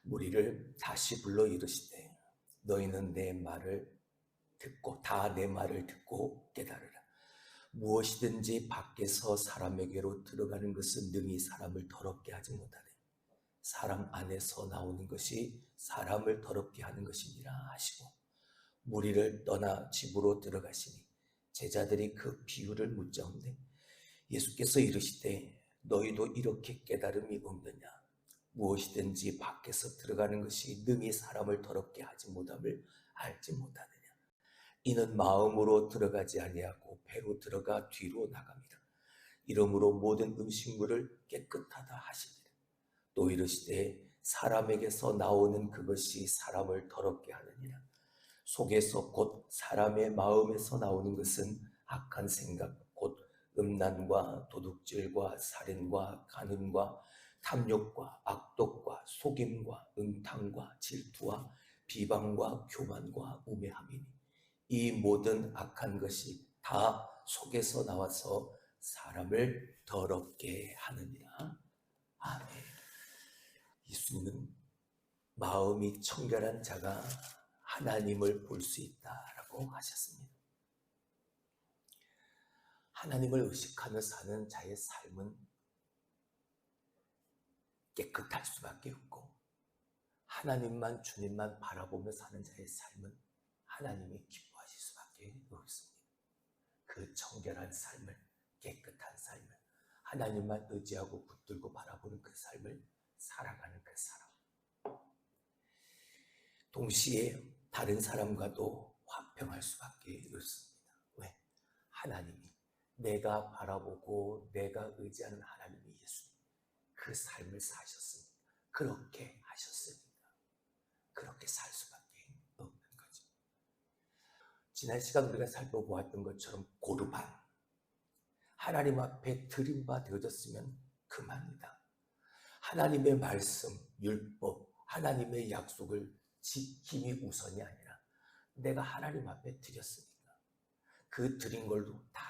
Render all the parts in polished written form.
무리를 다시 불러 이르시되 너희는 내 말을 듣고 다 내 말을 듣고 깨달으라. 무엇이든지 밖에서 사람에게로 들어가는 것은 능히 사람을 더럽게 하지 못하네. 사람 안에서 나오는 것이 사람을 더럽게 하는 것이니라 하시고 무리를 떠나 집으로 들어가시니 제자들이 그 비유를 묻자온데 예수께서 이르시되 너희도 이렇게 깨달음이 없느냐. 무엇이든지 밖에서 들어가는 것이 능히 사람을 더럽게 하지 못함을 알지 못하느냐. 이는 마음으로 들어가지 아니하고 배로 들어가 뒤로 나갑니다. 이러므로 모든 음식물을 깨끗하다 하시니라. 또 이르시되 사람에게서 나오는 그것이 사람을 더럽게 하느니라. 속에서 곧 사람의 마음에서 나오는 것은 악한 생각 곧 음란과 도둑질과 살인과 간음과 탐욕과 악독과 속임과 음탕과 질투와 비방과 교만과 우매함이니 이 모든 악한 것이 다 속에서 나와서 사람을 더럽게 하느니라. 아멘. 예수님은 마음이 청결한 자가 하나님을 볼 수 있다라고 하셨습니다. 하나님을 의식하며 사는 자의 삶은 깨끗할 수밖에 없고 하나님만 주님만 바라보며 사는 자의 삶은 하나님이 기뻐하실 수밖에 없습니다. 그 청결한 삶을, 깨끗한 삶을, 하나님만 의지하고 붙들고 바라보는 그 삶을 살아가는 그 사람, 동시에 다른 사람과도 화평할 수밖에 없습니다. 왜? 하나님이 내가 바라보고 내가 의지하는 하나님이 예수님 그 삶을 사셨습니다. 그렇게 하셨습니다. 그렇게 살 수밖에 없는 거죠. 지난 시간 우리가 살펴보았던 것처럼 고르반, 하나님 앞에 드린 바 되어졌으면 그만이다. 하나님의 말씀, 율법, 하나님의 약속을 지킴이 우선이 아니라 내가 하나님 앞에 드렸으니까 그 드린 걸로 다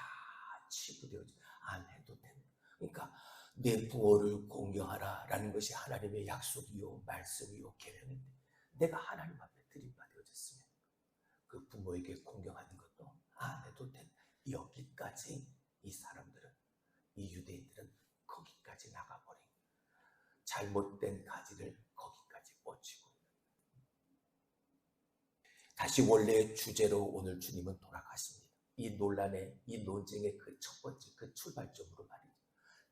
치부되어지 안 해도 된다. 그러니까 내 부모를 공경하라 라는 것이 하나님의 약속이요 말씀이요 계명인데 내가 하나님 앞에 드린 바 되어졌으면 그 부모에게 공경하는 것도 안 해도 된다. 여기까지 이 사람들은, 이 유대인들은 거기까지 나가버린 잘못된 가지를 거기까지 뻗치고 다시 원래의 주제로 오늘 주님은 돌아가십니다. 이 논란의, 이 논쟁의 그 첫 번째, 그 출발점으로 말이죠.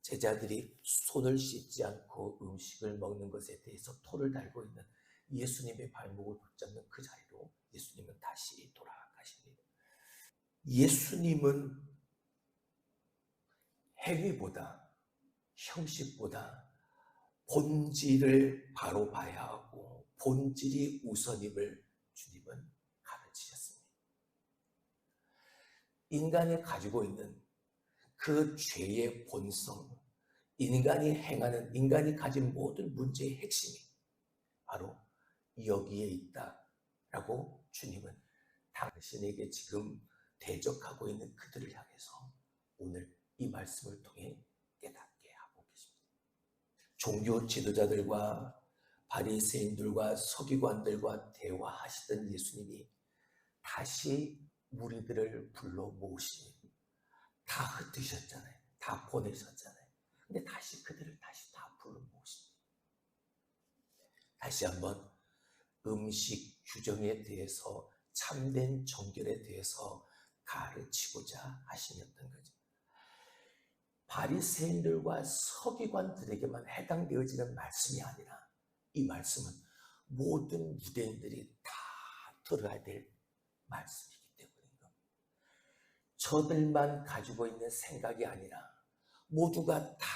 제자들이 손을 씻지 않고 음식을 먹는 것에 대해서 토를 달고 있는 예수님의 발목을 붙잡는 그 자리로 예수님은 다시 돌아가십니다. 예수님은 행위보다, 형식보다 본질을 바로 봐야 하고 본질이 우선임을 주님은 가르치셨습니다. 인간이 가지고 있는 그 죄의 본성, 인간이 행하는, 인간이 가진 모든 문제의 핵심이 바로 여기에 있다라고 주님은 당신에게 지금 대적하고 있는 그들을 향해서 오늘 이 말씀을 통해 깨닫게 하고 계십니다. 종교 지도자들과 바리새인들과 서기관들과 대화하시던 예수님이 다시 무리들을 불러 모으시니 다 흩으셨잖아요. 다 보내셨잖아요. 근데 다시 그들을 다시 다 불러 모으십니다. 다시 한번 음식 규정에 대해서 참된 정결에 대해서 가르치고자 하시였던 거죠. 바리새인들과 서기관들에게만 해당되어지는 말씀이 아니라 이 말씀은 모든 유대인들이 다 들어야 될 말씀이기 때문인 겁니다. 저들만 가지고 있는 생각이 아니라 모두가 다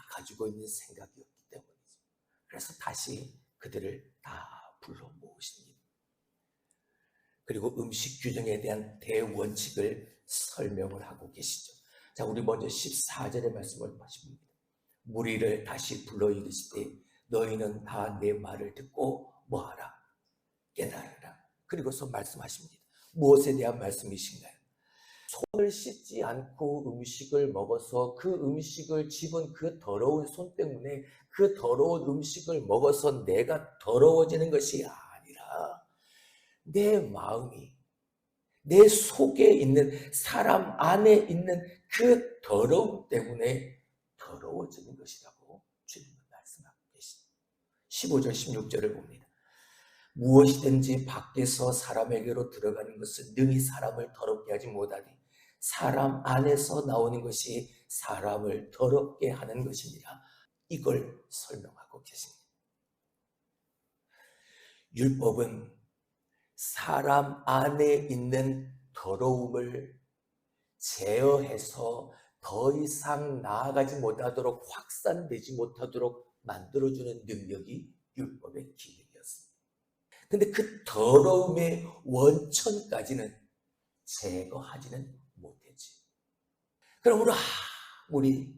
가지고 있는 생각이었기 때문이죠. 그래서 다시 그들을 다 불러 모으십니다. 그리고 음식 규정에 대한 대원칙을 설명을 하고 계시죠. 자, 우리 먼저 14절의 말씀을 보십니다. 무리를 다시 불러 이르시되 너희는 다 내 말을 듣고 뭐하라? 깨달으라. 그리고서 말씀하십니다. 무엇에 대한 말씀이신가요? 손을 씻지 않고 음식을 먹어서 그 음식을 집은 그 더러운 손 때문에 그 더러운 음식을 먹어서 내가 더러워지는 것이 아니라 내 마음이 내 속에 있는 사람 안에 있는 그 더러움 때문에 더러워지는 것이라고 주님은 말씀하고 계십니다. 15절 16절을 봅니다. 무엇이든지 밖에서 사람에게로 들어가는 것은 능히 사람을 더럽게 하지 못하니 사람 안에서 나오는 것이 사람을 더럽게 하는 것이니라. 이걸 설명하고 계십니다. 율법은 사람 안에 있는 더러움을 제어해서 더 이상 나아가지 못하도록 확산되지 못하도록 만들어주는 능력이 율법의 기능이었습니다. 근데 그 더러움의 원천까지는 제거하지는 못했지. 그러므로 아무리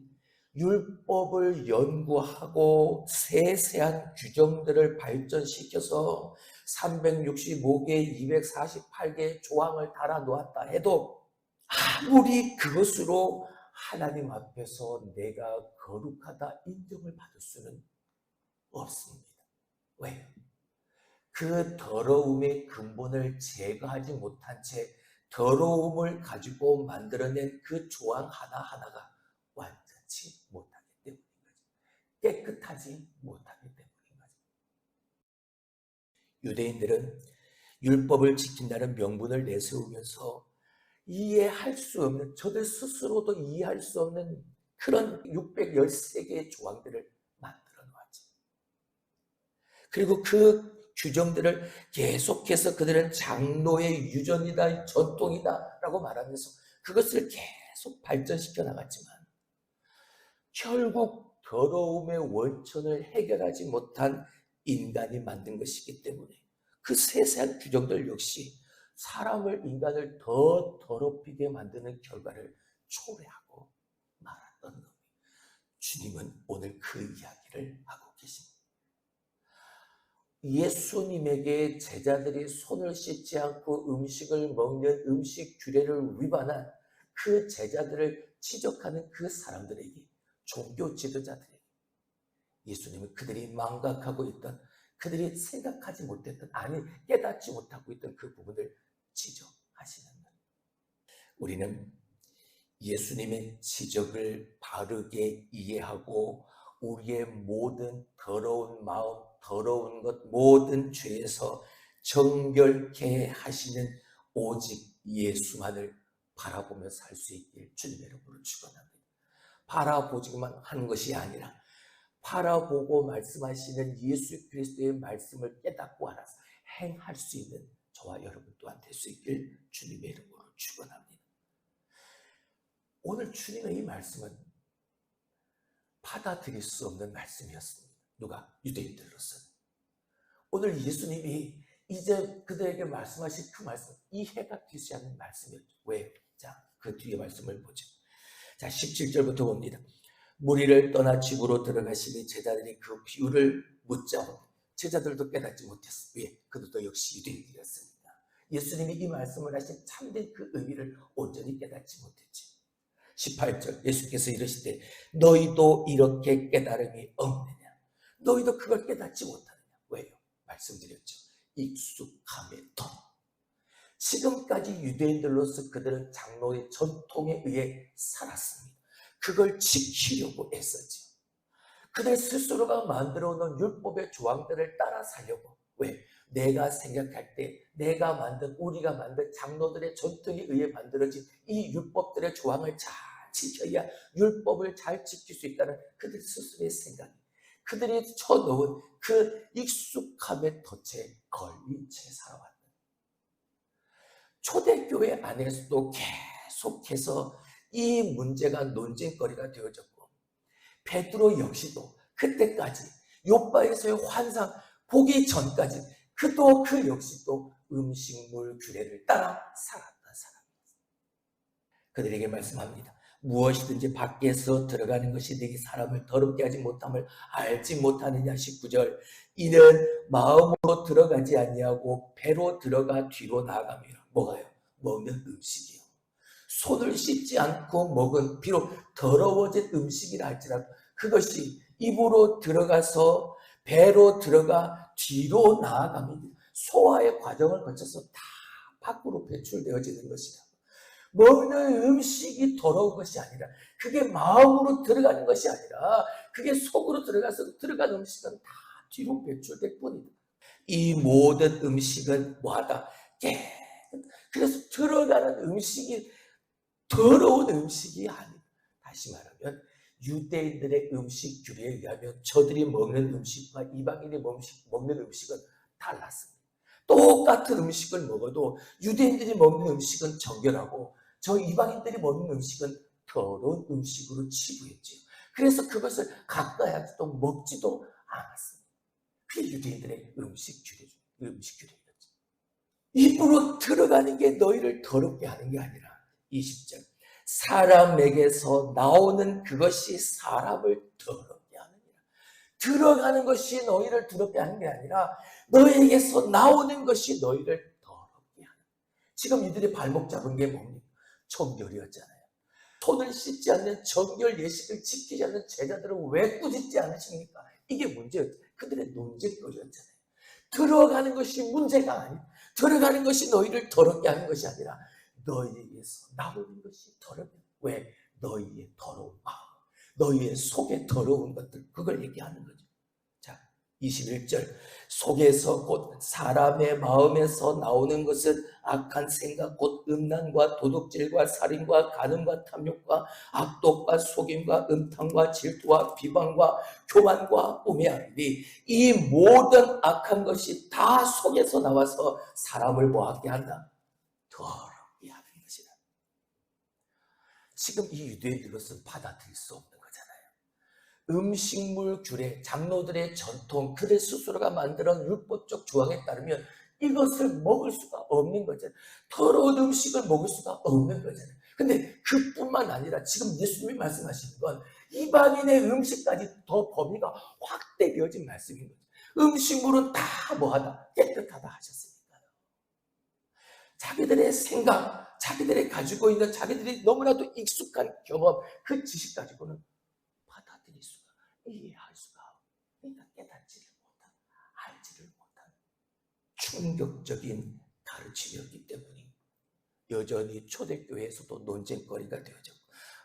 율법을 연구하고 세세한 규정들을 발전시켜서 365개, 248개의 조항을 달아 놓았다 해도 아무리 그것으로 하나님 앞에서 내가 거룩하다 인정을 받을 수는 없습니다. 왜요? 그 더러움의 근본을 제거하지 못한 채 더러움을 가지고 만들어낸 그 조항 하나하나가 완전치 못하기 때문인 거죠. 깨끗하지 못하기 때문인 거죠. 유대인들은 율법을 지킨다는 명분을 내세우면서 이해할 수 없는, 저들 스스로도 이해할 수 없는 그런 613개의 조항들을 만들어 놓았죠. 그리고 그 규정들을 계속해서 그들은 장로의 유전이다, 전통이다 라고 말하면서 그것을 계속 발전시켜 나갔지만 결국 더러움의 원천을 해결하지 못한 인간이 만든 것이기 때문에 그 세세한 규정들 역시 인간을 더 더럽히게 만드는 결과를 초래하고 말았던 겁니다. 주님은 오늘 그 이야기를 하고 계십니다. 예수님에게 제자들이 손을 씻지 않고 음식을 먹는 음식 규례를 위반한 그 제자들을 지적하는 그 사람들에게, 종교 지도자들에게 예수님은 그들이 망각하고 있던, 그들이 생각하지 못했던, 아니 깨닫지 못하고 있던 그 부분을 지적하시는 거예요. 우리는 예수님의 지적을 바르게 이해하고 우리의 모든 더러운 마음, 더러운 것, 모든 죄에서 정결케 하시는 오직 예수만을 바라보며 살 수 있길 주님의 이름으로 축원합니다. 바라보기만 하는 것이 아니라 바라보고 말씀하시는 예수 그리스도의 말씀을 깨닫고 알아서 행할 수 있는 저와 여러분 또한 될 수 있길 주님의 이름으로 축원합니다. 오늘 주님의 이 말씀은 받아들일 수 없는 말씀이었습니다. 누가? 유대인들로서는. 오늘 예수님이 이제 그들에게 말씀하신 그 말씀, 이해가 되지 않는 말씀이었죠. 왜? 자, 그 뒤에 말씀을 보죠. 자, 17절부터 봅니다. 무리를 떠나 집으로 들어가시니 제자들이 그 비유를 묻자 제자들도 깨닫지 못했어요. 왜? 그들도 역시 유대인이었습니다. 예수님이 이 말씀을 하신 참된 그 의미를 온전히 깨닫지 못했지. 18절 예수께서 이르시되 너희도 이렇게 깨달음이 없느냐? 너희도 그걸 깨닫지 못하느냐? 왜요? 말씀드렸죠. 익숙함의 더. 지금까지 유대인들로서 그들은 장로의 전통에 의해 살았습니다. 그걸 지키려고 애썼죠. 그들 스스로가 만들어 놓은 율법의 조항들을 따라 살려고. 왜? 내가 생각할 때 우리가 만든 장로들의 전통에 의해 만들어진 이 율법들의 조항을 잘 지켜야 율법을 잘 지킬 수 있다는 그들 스스로의 생각, 그들이 쳐놓은 그 익숙함의 덫에 걸린 채 살아왔다. 초대교회 안에서도 계속해서 이 문제가 논쟁거리가 되어졌고, 베드로 역시도 그때까지 욥바에서의 환상 보기 전까지 그도 그 역시도 음식물 규례를 따라 살았던 사람이었습니다. 그들에게 말씀합니다. 무엇이든지 밖에서 들어가는 것이 너희 사람을 더럽게 하지 못함을 알지 못하느냐. 19절 이는 마음으로 들어가지 아니하고 배로 들어가 뒤로 나아가며 뭐가요? 먹는 음식이요. 손을 씻지 않고 먹은 비록 더러워진 음식이라 할지라도 그것이 입으로 들어가서 배로 들어가 뒤로 나아가면 소화의 과정을 거쳐서 다 밖으로 배출되어지는 것이다. 먹는 음식이 더러운 것이 아니라 그게 마음으로 들어가는 것이 아니라 그게 속으로 들어가서 들어간 음식은 다 뒤로 배출될 뿐이다. 이 모든 음식은 뭐하다? 그래서 들어가는 음식이 더러운 음식이 아니다. 다시 말하면 유대인들의 음식 규례에 의하면 저들이 먹는 음식과 이방인이 먹는 음식은 달랐습니다. 똑같은 음식을 먹어도 유대인들이 먹는 음식은 정결하고 저 이방인들이 먹는 음식은 더러운 음식으로 치부했지요. 그래서 그것을 가까이 하지도 먹지도 않았습니다. 그게 유대인들의 음식 규례였죠. 입으로 들어가는 게 너희를 더럽게 하는 게 아니라 20절 사람에게서 나오는 그것이 사람을 더럽게 하느니라. 들어가는 것이 너희를 더럽게 하는 게 아니라 너희에게서 나오는 것이 너희를 더럽게 하는. 지금 이들이 발목 잡은 게 뭡니까? 정결이었잖아요. 손을 씻지 않는 정결 예식을 지키지 않는 제자들은 왜 꾸짖지 않으십니까? 이게 문제였죠. 그들의 논쟁거리였잖아요. 들어가는 것이 문제가 아니에요. 들어가는 것이 너희를 더럽게 하는 것이 아니라 너희에게서 나오는 것이 더럽게. 왜? 너희의 더러운 마음, 너희의 속에 더러운 것들, 그걸 얘기하는 거죠. 자, 21절 속에서 곧 사람의 마음에서 나오는 것은 악한 생각 곧 음란과 도둑질과 살인과 간음과 탐욕과 악독과 속임과 음탕과 질투와 비방과 교만과 우매함이니 이 모든 악한 것이 다 속에서 나와서 사람을 뭐하게 한다? 더럽게 하는 것이다. 지금 이 유대인들 것은 받아들일 수 없는 거잖아요. 음식물 규례, 장로들의 전통, 그들 스스로가 만들어 율법적 조항에 따르면 이것을 먹을 수가 없는 거잖아요. 더러운 음식을 먹을 수가 없는 거잖아요. 근데 그뿐만 아니라 지금 예수님이 말씀하시는 건 이방인의 음식까지 더 범위가 확대되어진 말씀인 거죠. 음식물은 다 뭐하다? 깨끗하다 하셨으니까요. 자기들의 생각, 자기들이 가지고 있는 자기들이 너무나도 익숙한 경험, 그 지식 가지고는 받아들일 수가, 이해할 수가, 그러니까 깨닫지를 못한, 알지를 못한 충격적인 가르침이었기 때문에 여전히 초대교회에서도 논쟁거리가 되어졌고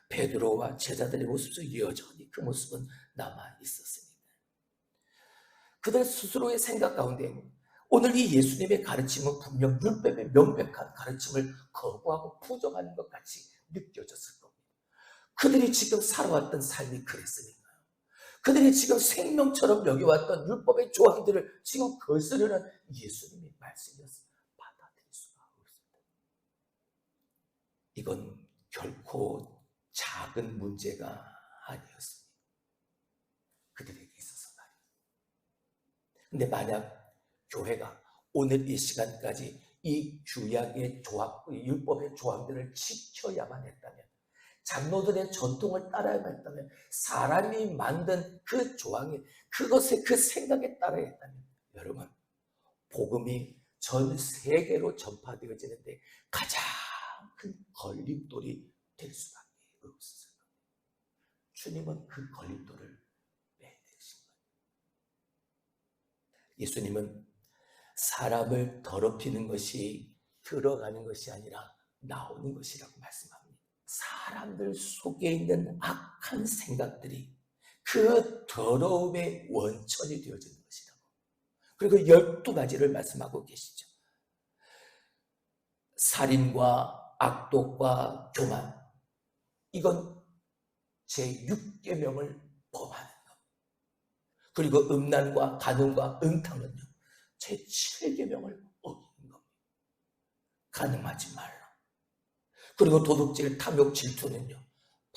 베드로와 제자들의 모습에서 여전히 그 모습은 남아 있었습니다. 그들 스스로의 생각 가운데 오늘 이 예수님의 가르침은 분명 율법의 명백한 가르침을 거부하고 부정하는 것 같이 느껴졌을 겁니다. 그들이 지금 살아왔던 삶이 그랬으니까요. 그들이 지금 생명처럼 여겨왔던 율법의 조항들을 지금 거스르는 예수님의 말씀이었습니다. 받아들일 수가 없습니다. 이건 결코 작은 문제가 아니었습니다. 그들에게 있어서 말이에요. 근데 만약 교회가 오늘 이 시간까지 이 구약의 조항, 율법의 조항들을 지켜야만 했다면, 장로들의 전통을 따라야만 했다면, 사람이 만든 그 조항에, 그것에, 그 생각에 따라야 했다면, 여러분, 복음이 전 세계로 전파되어지는데 가장 큰 걸림돌이 될 수밖에 없었어요. 주님은 그 걸림돌을 빼내신 거예요. 예수님은 사람을 더럽히는 것이 들어가는 것이 아니라 나오는 것이라고 말씀합니다. 사람들 속에 있는 악한 생각들이 그 더러움의 원천이 되어지는 것이라고. 그리고 12가지를 말씀하고 계시죠. 살인과 악독과 교만, 이건 제6계명을 범하는 것. 그리고 음란과 간음과 음탕은요, 제7계명을 어기는 겁니다. 간음하지 말라. 그리고 도둑질, 탐욕, 질투는요,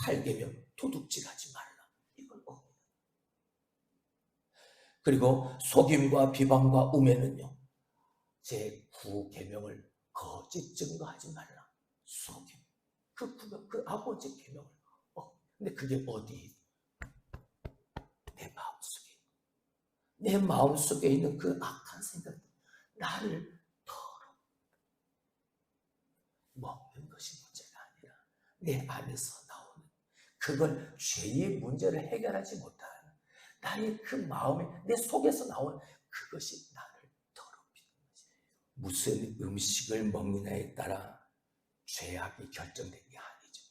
8계명 도둑질하지 말라. 이걸 어깁니다. 그리고 속임과 비방과 우매는요, 제9계명을 거짓 증거하지 말라. 속임. 그 아버지 계명을. 근데 그게 어디? 내 마음속에. 내 마음속에 있는 그 악한 생각, 나를 먹는 것이 문제가 아니라 내 안에서 나오는 그걸 죄의 문제를 해결하지 못하는 나의 그 마음에 내 속에서 나오는 그것이 나를 더럽히는 것이에요. 무슨 음식을 먹느냐에 따라 죄악이 결정된 게 아니죠.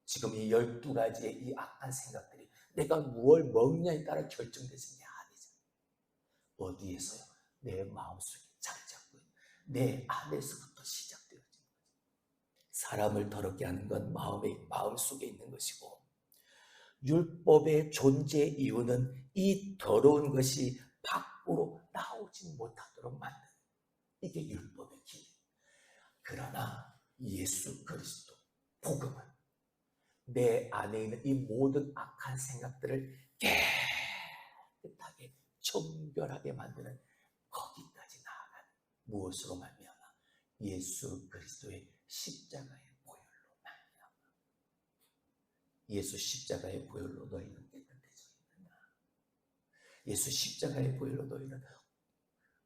지금 이 12가지의 이 악한 생각들이 내가 무엇을 먹느냐에 따라 결정되는 게 아니죠. 어디에서요? 내 마음속에 장착된 내 안에서부터 시작되어진 거죠. 사람을 더럽게 하는 건 마음속에 있는 것이고, 율법의 존재 이유는 이 더러운 것이 밖으로 나오지 못하도록 만드는, 이게 율법의 기능. 그러나 예수 그리스도 복음은 내 안에 있는 이 모든 악한 생각들을 깨끗하게 정결하게 만드는 거기까지 나아가는, 무엇으로 말미암아? 예수 그리스도의 십자가의 보혈로 말미암아. 예수 십자가의 보혈로 너희는 깨끗해져 있느냐? 예수 십자가의 보혈로 너희는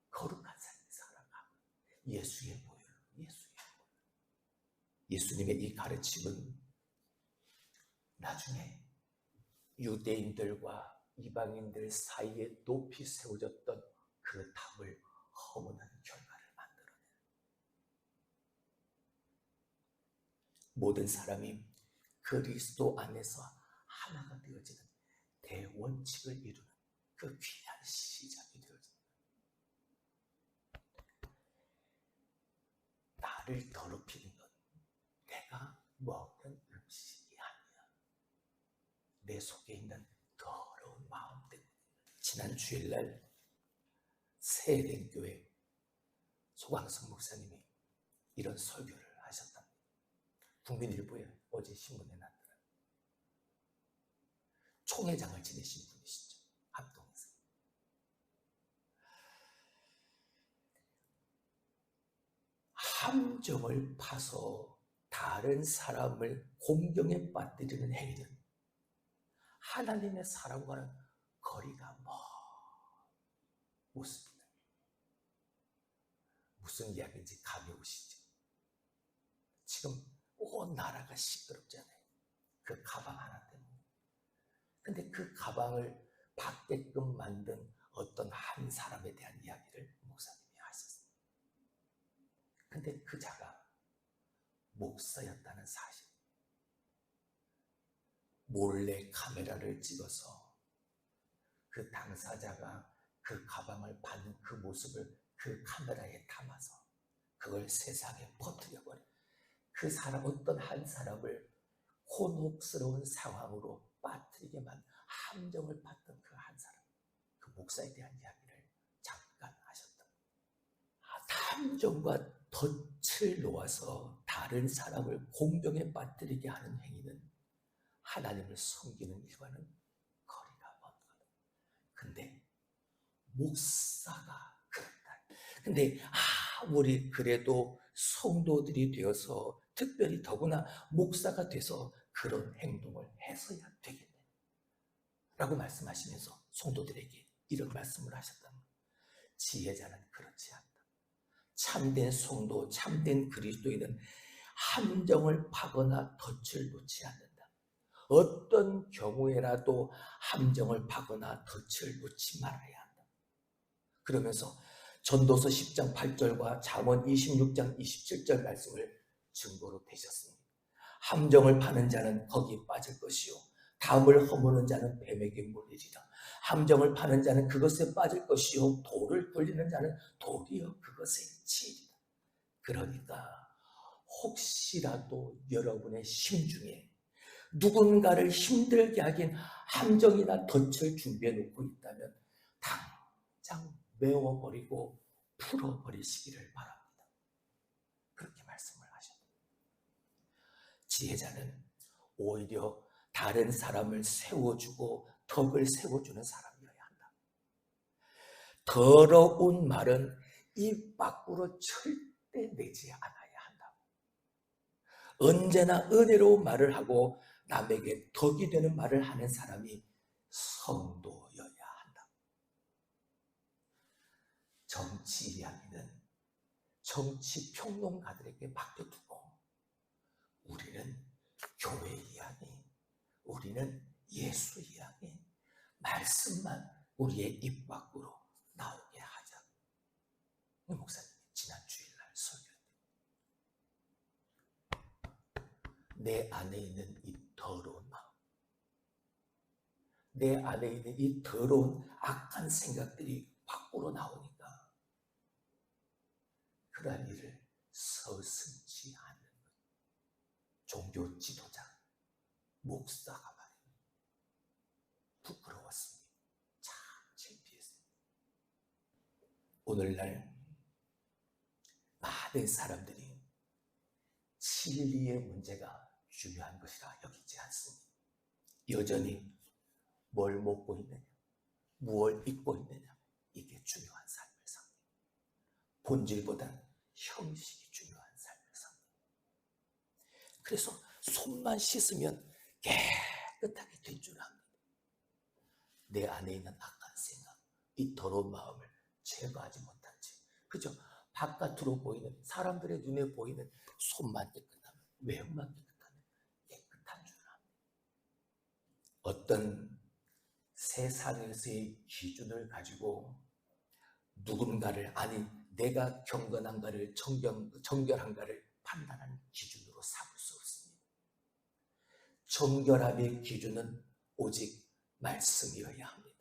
거룩한 삶을 살아가. 예수의 보혈로, 예수의 보혈. 예수님의 이 가르침은 나중에 유대인들과 이방인들 사이에 높이 세워졌던 그 탑을 허무는 결과를 만들어내는, 모든 사람이 그리스도 안에서 하나가 되어지는 대원칙을 이루는 그 귀한 시작이 되어집니다. 나를 더럽히는 건 내가 먹는 음식이 아니야. 내 속에 있는 더러운 마음 때문에. 지난 주일날 세대교회 소광석 목사님이 이런 설교를 하셨답니다. 국민일보에 어제 신문에 났더라. 총회장을 지내신 분이시죠. 합동에서. 함정을 파서 다른 사람을 공경에 빠뜨리는 행위는 하나님의 사랑과는 거리가 먼 모습입니다. 무슨 이야기인지 감이 오시죠? 지금 온 나라가 시끄럽잖아요. 그 가방 하나 때문에. 근데 그 가방을 받게끔 만든 어떤 한 사람에 대한 이야기를 목사님이 하셨어요. 근데 그 자가 목사였다는 사실. 몰래 카메라를 찍어서 그 당사자가 그 가방을 받는 그 모습을 그 카메라에 담아서 그걸 세상에 퍼뜨려버려. 그 사람, 어떤 한 사람을 곤혹스러운 상황으로 빠뜨리게 만든, 함정을 받던 그 한 사람, 그 목사에 대한 이야기를 잠깐 하셨다. 함정과 덫을 놓아서 다른 사람을 공경에 빠뜨리게 하는 행위는 하나님을 섬기는 일과는 거리가 먼 것. 근데 목사가 그랬다. 근데 우리 그래도 성도들이 되어서, 특별히 더구나 목사가 돼서 그런 행동을 해서야 되겠네 라고 말씀하시면서 성도들에게 이런 말씀을 하셨다. 지혜자는 그렇지 않다. 참된 성도, 참된 그리스도인은 함정을 파거나 덫을 놓지 않는다. 어떤 경우에라도 함정을 파거나 덫을 놓지 말아야 한다. 그러면서 전도서 10장 8절과 잠언 26장 27절 말씀을 증거로 대셨습니다. 함정을 파는 자는 거기에 빠질 것이요, 담을 허무는 자는 뱀에게 물리리라. 함정을 파는 자는 그것에 빠질 것이요, 돌을 굴리는 자는 돌이여 그것에 치리라. 그러니까 혹시라도 여러분의 심중에 누군가를 힘들게 하긴 함정이나 덫을 준비해 놓고 있다면 당장 메워버리고 풀어버리시기를 바랍니다. 그렇게 말씀을 하셨습니다. 지혜자는 오히려 다른 사람을 세워주고 덕을 세워주는 사람이어야 한다. 더러운 말은 입 밖으로 절대 내지 않아야 한다. 언제나 은혜로운 말을 하고 남에게 덕이 되는 말을 하는 사람이 성도여야 한다. 정치 이야기는 정치 평론가들에게 맡겨두고 우리는 교회 향해, 우리는 예수 향해 말씀만 우리의 입 밖으로 나오게 하자. 목사님이 지난 주일날 설교했는데, 내 안에 있는 이 더러운 마음, 내 안에 있는 이 더러운 악한 생각들이 밖으로 나오니까 그러한 일을 서슴지 않는 것. 종교 지도자, 목사가 말이에요. 부끄러웠습니다. 참 창피했습니다. 오늘날 많은 사람들이 진리의 문제가 중요한 것이라 여기지 않습니다. 여전히 뭘 먹고 있느냐, 무엇을 입고 있느냐, 이게 중요한 삶을 삽니다. 본질보다 형식이 중요한 삶을 삽니다. 그래서 손만 씻으면 깨끗하게 된 줄 압니다. 내 안에 있는 악한 생각, 이 더러운 마음을 제거하지 못한 채 그저 바깥으로 보이는, 사람들의 눈에 보이는 손만 깨끗하면, 외형만 깨끗하면 깨끗한 줄 압니다. 어떤 세상에서의 기준을 가지고 누군가를, 아니 내가 경건한가를, 정결한가를 판단하는 기준으로 삼을 수 없습니다. 정결함의 기준은 오직 말씀이어야 합니다.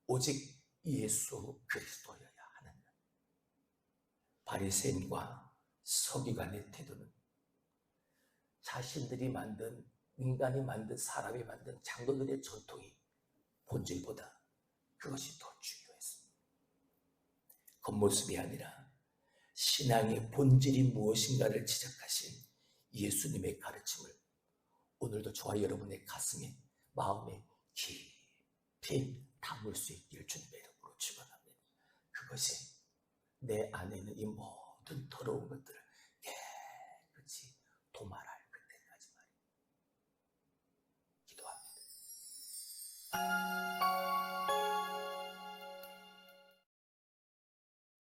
오직 예수 그리스도여야 하는 것. 바리새인과 서기관의 태도는 자신들이 만든, 인간이 만든, 사람이 만든 장로들의 전통이 본질보다 그것이 더 중요했습니다. 겉모습이 아니라 신앙의 본질이 무엇인가를 지적하신 예수님의 가르침을 오늘도 저와 여러분의 가슴에, 마음에 깊이 담을 수 있기를 주님의 이름으로 축원합니다. 그것이 내 안에 있는 이 모든 더러운 것들을 깨끗이 도말할 그때까지 말입니다. 기도합니다.